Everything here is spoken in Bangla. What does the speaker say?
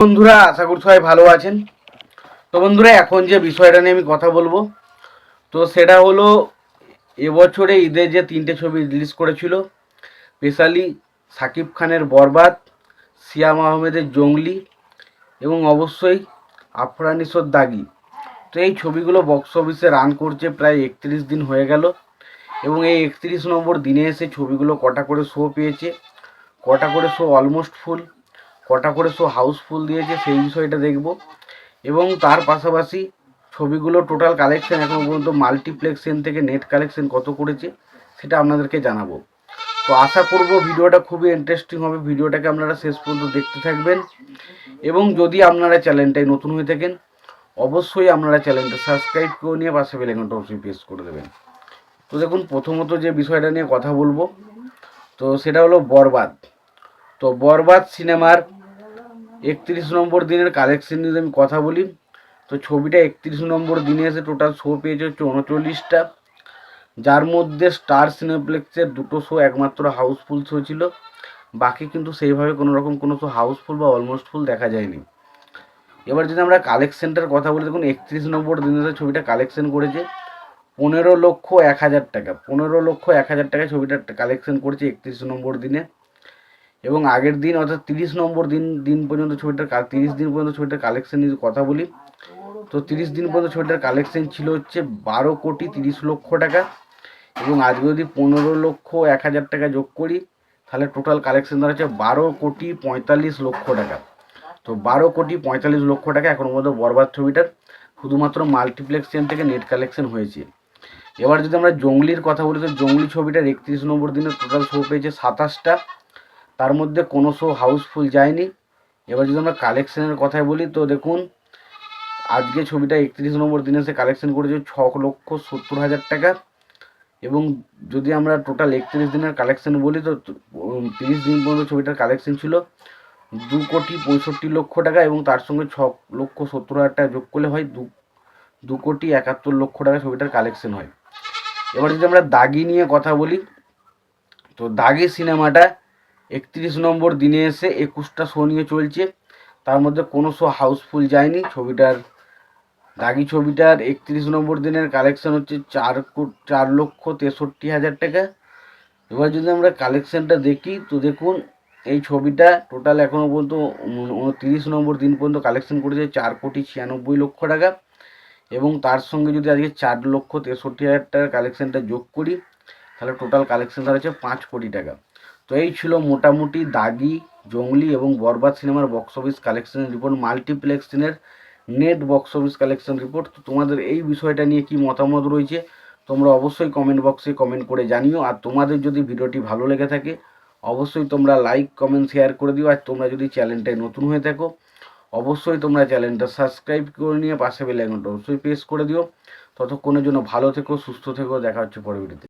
বন্ধুরা, আশা করি সবাই ভালো আছেন। তো বন্ধুরা, এখন যে বিষয়টা নিয়ে আমি কথা বলবো, তো সেটা হলো এবছরে ঈদের যে 3টে ছবি রিলিজ করেছিল, স্পেশালি সাকিব খানের বরবাদ, সিয়াম আহমেদের জঙ্গলি এবং অবশ্যই আফরানিসোর দাগি। তো এই ছবিগুলো বক্স অফিসে রান করছে প্রায় 31 দিন হয়ে গেল, এবং এই 31 নম্বর দিনে এসে ছবিগুলো কটা করে শো পেয়েছে, কটা করে শো অলমোস্ট ফুল, কটা করে শো হাউসফুল দিয়েছে, সেই বিষয়টা দেখব। এবং তার পাশাপাশি ছবিগুলো টোটাল কালেকশন এখনও পর্যন্ত মাল্টিপ্লেক্সেন থেকে নেট কালেকশন কত করেছে সেটা আপনাদেরকে জানাবো। তো আশা করব ভিডিওটা খুবই ইন্টারেস্টিং হবে, ভিডিওটাকে আপনারা শেষ পর্যন্ত দেখতে থাকবেন। এবং যদি আপনারা চ্যানেলটায় নতুন হয়ে থাকেন, অবশ্যই আপনারা চ্যানেলটা সাবস্ক্রাইব করে নিয়ে পাশে বেল আইকনটা অবশ্যই প্রেস করে দেবেন। তো দেখুন, প্রথমত যে বিষয়টা নিয়ে কথা বলবো, তো সেটা হলো বরবাদ। তো বরবাদ সিনেমার 31 নম্বর দিনের কালেকশন নিয়ে আমি কথা বলি। তো ছবিটা 31 নম্বর দিনে এসে টোটাল শো পেয়েছে হচ্ছে 39টা, যার মধ্যে স্টার সিনেপ্লেক্সের 2টো শো একমাত্র হাউসফুল শো ছিল, বাকি কিন্তু সেইভাবে কোনো রকম কোনো শো হাউসফুল বা অলমোস্ট ফুল দেখা যায়নি। এবার যদি আমরা কালেকশনটার কথা বলি, দেখুন 31 নম্বর দিনে ছবিটা কালেকশন করেছে 15,01,000 টাকা। 15,01,000 টাকায় ছবিটা কালেকশন করেছে 31 নম্বর দিনে। এবং আগের দিন অর্থাৎ 30 নম্বর দিন পর্যন্ত ছবিটার 30 দিন পর্যন্ত ছবিটার কালেকশন নিয়ে কথা বলি, তো 30 দিন পর্যন্ত ছবিটার কালেকশন ছিল হচ্ছে 12,30,00,000 টাকা। এবং আজকে যদি 15,01,000 টাকা যোগ করি, তাহলে টোটাল কালেকশন দাঁড়াচ্ছে 12,45,00,000 টাকা। তো 12,45,00,000 টাকা এখনো পর্যন্ত বরবাদ ছবিটার শুধুমাত্র মাল্টিপ্লেক্স চেন থেকে নেট কালেকশন হয়েছে। এবার যদি আমরা জঙ্গলির কথা বলি, তো জঙ্গলি ছবিটার 31 নম্বর দিনে টোটাল শো পেয়েছে 27টা, তার মধ্যে কোনো শো হাউসফুল যায়নি। এবার যদি আমরা কালেকশনের কথায় বলি, তো দেখুন আজকে ছবিটা 31 নম্বর দিনে সে কালেকশন করেছে 6,70,000 টাকা। এবং যদি আমরা টোটাল 31 দিনের কালেকশন বলি, তো 30 দিন পর্যন্ত ছবিটার কালেকশন ছিল 2,65,00,000 টাকা, এবং তার সঙ্গে 6,70,000 টাকা যোগ করলে হয় 2,71,00,000 টাকা ছবিটার কালেকশন হয়। এবার যদি আমরা দাগি নিয়ে কথা বলি, তো দাগি সিনেমাটা 31 নম্বর দিনে এসে 21টা শো নিয়ে চলছে, তার মধ্যে কোনো শো হাউসফুল যায়নি। দাগি ছবিটার 31 নম্বর দিনের কালেকশন হচ্ছে 4,63,000 টাকা। এবার যদি আমরা কালেকশনটা দেখি, তো দেখুন এই ছবিটা টোটাল এখনও পর্যন্ত 29 নম্বর দিন পর্যন্ত কালেকশন করেছে 4,96,00,000 টাকা। এবং তার সঙ্গে যদি আজকে 4,63,000 টাকার কালেকশনটা যোগ করি, তাহলে টোটাল কালেকশন দাঁড়াচ্ছে 5 কোটি টাকা। তো এই ছিল মোটামুটি দাগি, জঙ্গলি এবং বরবাদ সিনেমার বক্স অফিস কালেকশন রিপোর্ট, মাল্টিপ্লেক্সের net box office collection report. তো তোমাদের এই বিষয়টা নিয়ে কি মতামত রয়েছে তোমরা অবশ্যই কমেন্ট বক্সে কমেন্ট করে জানিও। আর তোমাদের যদি ভিডিওটি ভালো লেগে থাকে, অবশ্যই তোমরা লাইক কমেন্ট শেয়ার করে দিও। আর তোমরা যদি চ্যানেলটায় নতুন হয়ে থাকো, অবশ্যই তোমরা চ্যানেলটা সাবস্ক্রাইব করে নিয়ে পাশে বেল আইকনটা অবশ্যই প্রেস করে দিও। ততক্ষণের জন্য ভালো থেকো, সুস্থ থেকো, দেখা হচ্ছে পরের ভিডিওতে।